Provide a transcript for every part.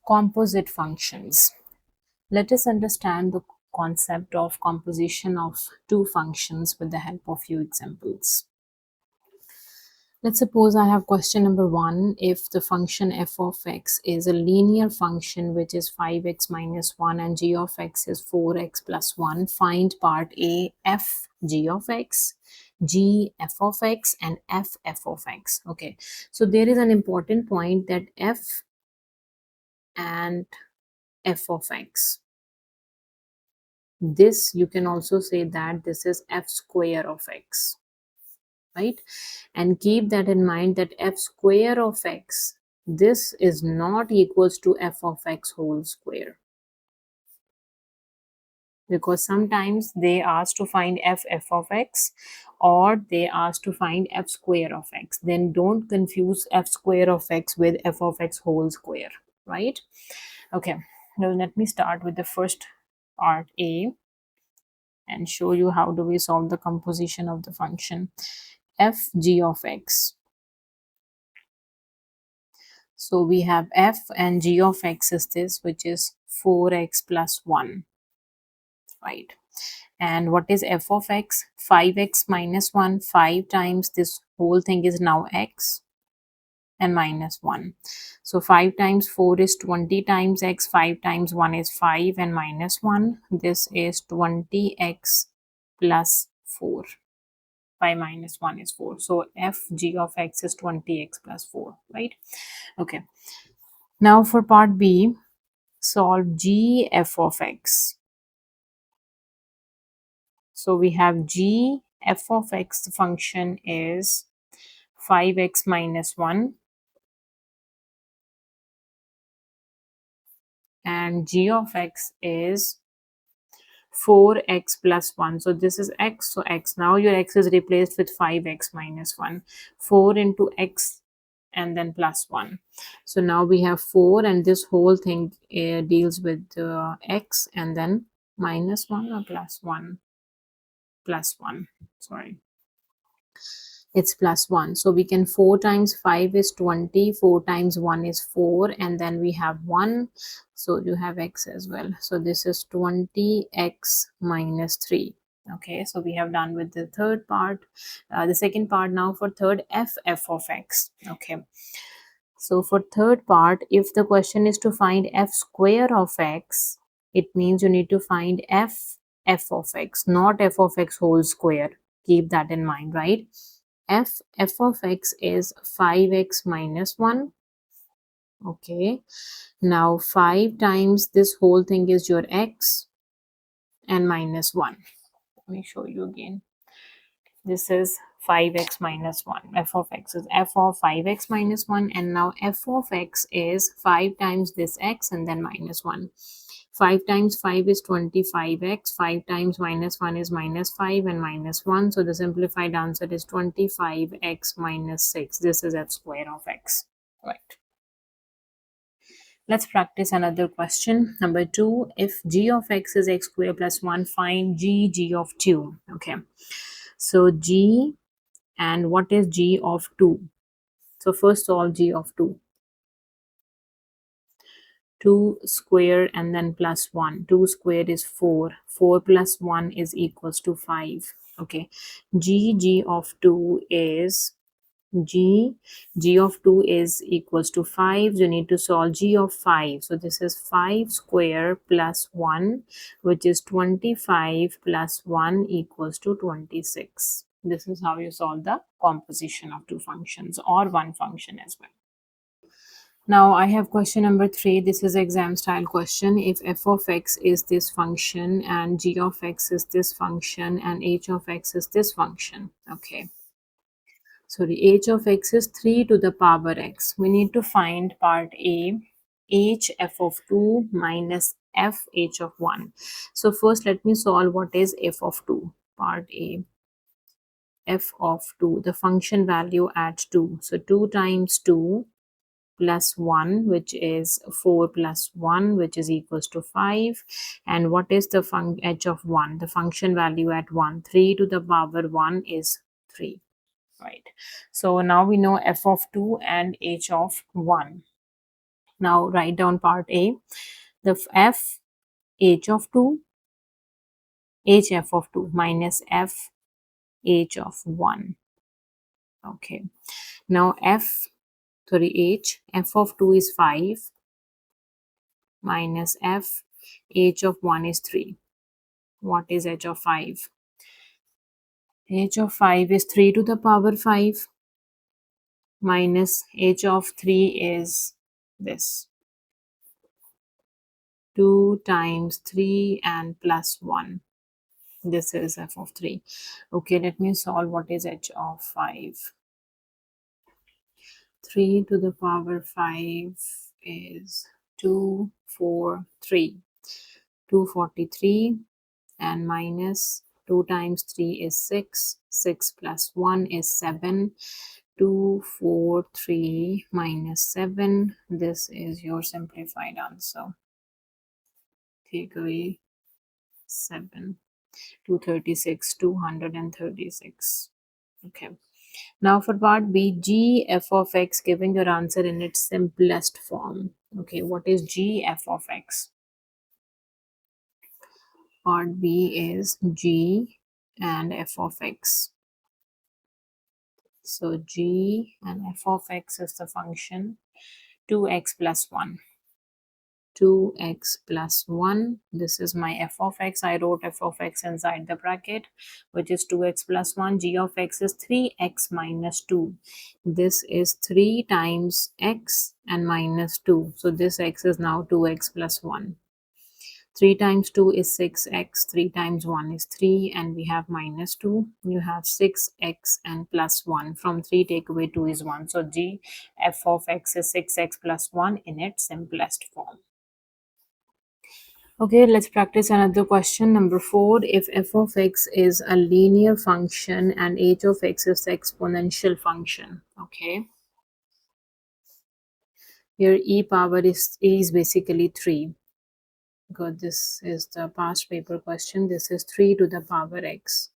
Composite functions. Let us understand the concept of composition of two functions with the help of few examples. Let's suppose I have question number 1. If the function f of x is a linear function which is 5x minus 1 and g of x is 4x plus 1, find part A f g of x, g f of x and f of x. Okay, so there is an important point that f and f of x, this you can also say that this is f square of x, right? And keep that in mind that f square of x, this is not equals to f of x whole square, because sometimes they ask to find f of x or they ask to find f square of x. Then don't confuse f square of x with f of x whole square, right? Okay, now let me start with the first part A and show you how do we solve the composition of the function f g of x. So we have f and g of x is this, which is 4x plus 1, right? And what is f of x? 5x minus 1. 5 times this whole thing is now x and minus 1. So 5 times 4 is 20 times x. 5 times 1 is 5 and minus 1. This is 20x plus 4. 5 minus 1 is 4. So f g of x is 20x plus 4, right? Okay. Now for part B, solve g f of x. So we have g f of x, the function is 5x minus 1 and g of x is 4x plus 1. So this is x, so x. Now your x is replaced with 5x minus 1. 4 into x and then plus 1. So now we have 4 and this whole thing deals with x and then minus 1 or plus 1. Plus 1, sorry, it's plus 1. So we can 4 times 5 is 20, 4 times 1 is 4 and then we have 1, so you have x as well. So this is 20x minus 3. Okay, so we have done with the third part, the second part. Now for third, f of x. Okay, so for third part, if the question is to find f square of x, it means you need to find f of x, not f of x whole square. Keep that in mind, right? f of x is 5x minus 1. Okay, now 5 times this whole thing is your x and minus 1. Let me show you again. This is 5x minus 1. F of x is f of 5x minus 1 and now f of x is 5 times this x and then minus 1. 5 times 5 is 25x. 5 times minus 1 is minus 5 and minus 1. So the simplified answer is 25x minus 6. This is f square of x, right? Let's practice another question. Number 2, if g of x is x square plus 1, find g of 2. Okay, so g, and what is g of 2? So first solve g of 2. 2 square and then plus 1. 2 square is 4. 4 plus 1 is equals to 5. Okay, g of 2 is g of 2 is equals to 5. You need to solve g of 5. So this is 5 square plus 1, which is 25 plus 1 equals to 26. This is how you solve the composition of two functions or one function as well. Now I have question number 3. This is exam style question. If f of x is this function and g of x is this function and h of x is this function. Okay, so the h of x is 3 to the power x. We need to find part A, h f of 2 minus f h of 1. So first let me solve what is f of 2. Part A, f of 2, the function value at 2. So 2 times 2 plus 1, which is 4 plus 1, which is equals to 5. And what is the h of 1? The function value at 1. 3 to the power 1 is 3. Right. So now we know f of 2 and h of 1. Now write down part A. The f h of 2, h f of 2 minus f h of 1. Okay. Now f of 2 is 5 minus h of 1 is 3. What is h of 5? H of 5 is 3 to the power 5 minus h of 3 is this 2 times 3 and plus 1. This is f of 3. Okay, let me solve. What is h of 5? 3 to the power 5 is 2, 4, 3. 243 and minus 2 times 3 is 6. 6 plus 1 is 7. 2, 4, 3 minus 7. This is your simplified answer. Take away 7. 236, 236. Okay. Now for part B, g f of x, giving your answer in its simplest form. Okay, what is g f of x? Part B is g and f of x. So g and f of x is the function 2x plus 1. 2x plus 1. This is my f of x. I wrote f of x inside the bracket, which is 2x plus 1. G of x is 3x minus 2. This is 3 times x and minus 2. So this x is now 2x plus 1. 3 times 2 is 6x, 3 times 1 is 3, and we have minus 2. You have 6x and plus 1. From 3 take away 2 is 1. So g f of x is 6x plus 1 in its simplest form. Okay, let's practice another question. Number 4. If f of x is a linear function and h of x is the exponential function. Okay. Your e power is basically 3. Because this is the past paper question. This is 3 to the power x.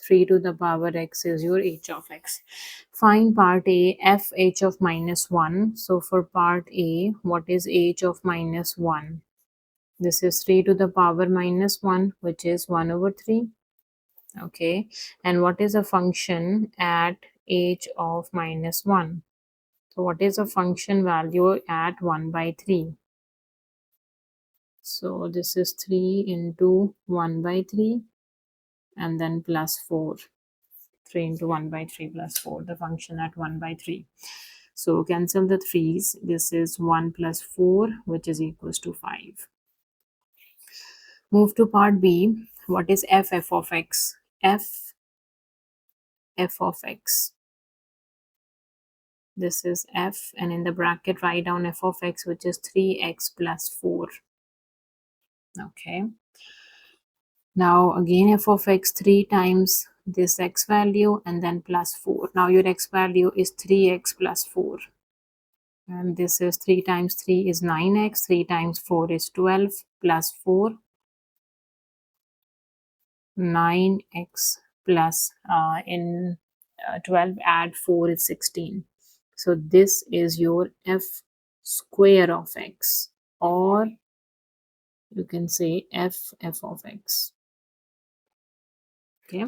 3 to the power x is your h of x. Find part A, f h of minus 1. So for part A, what is h of minus 1? This is 3 to the power minus 1, which is 1 over 3. Okay. And what is a function at h of minus 1? So what is a function value at 1 by 3? So this is 3 into 1 by 3 and then plus 4. 3 into 1 by 3 plus 4, the function at 1 by 3. So cancel the 3's. This is 1 plus 4, which is equals to 5. Move to part B. What is f of x? F of x. This is f, and in the bracket write down f of x, which is 3x plus 4. Okay. Now again f of x 3 times this x value and then plus 4. Now your x value is 3x plus 4. And this is 3 times 3 is 9x, 3 times 4 is 12 plus 4. 9x plus 12 add 4 is 16. So this is your f square of x, or you can say f of x. Okay.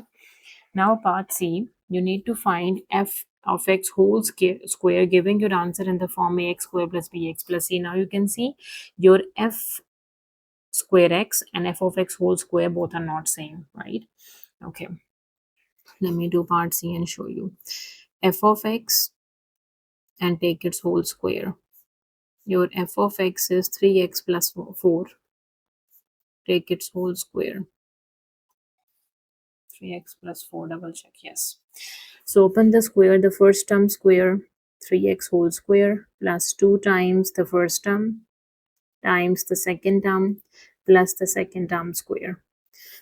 Now part C, you need to find f of x whole square, giving your answer in the form ax square plus bx plus c. Now you can see your f square x and f of x whole square both are not same, right? Okay. Let me do part C and show you. F of x and take its whole square. Your f of x is 3x plus 4. Take its whole square. 3x plus 4, double check, yes. So open the square, the first term square, 3x whole square plus 2 times the first term times the second term plus the second term square.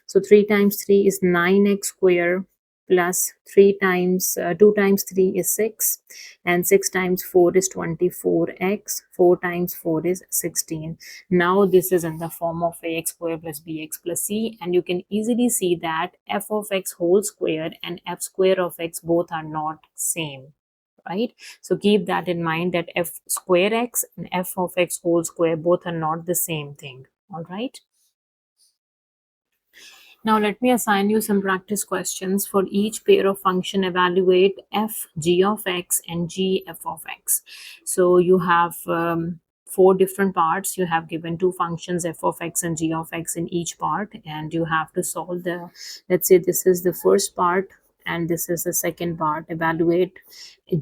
So 3 times 3 is 9x square plus 3 times 2 times 3 is 6, and 6 times 4 is 24x. 4 times 4 is 16. Now this is in the form of ax square plus bx plus c, and you can easily see that f of x whole square and f square of x both are not same, right? So keep that in mind, that f square x and f of x whole square both are not the same thing. All right. Now let me assign you some practice questions. For each pair of function, evaluate f g of x and g f of x. So you have four different parts. You have given two functions, f of x and g of x, in each part, and you have to solve the, let's say this is the first part and this is the second part. Evaluate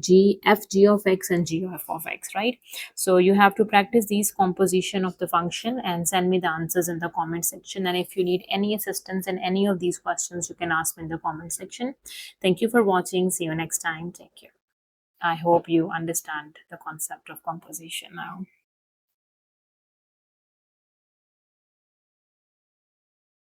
g of x and g of x, right? So you have to practice these composition of the function and send me the answers in the comment section. And if you need any assistance in any of these questions, you can ask me in the comment section. Thank you for watching. See you next time. Take care. I hope you understand the concept of composition now.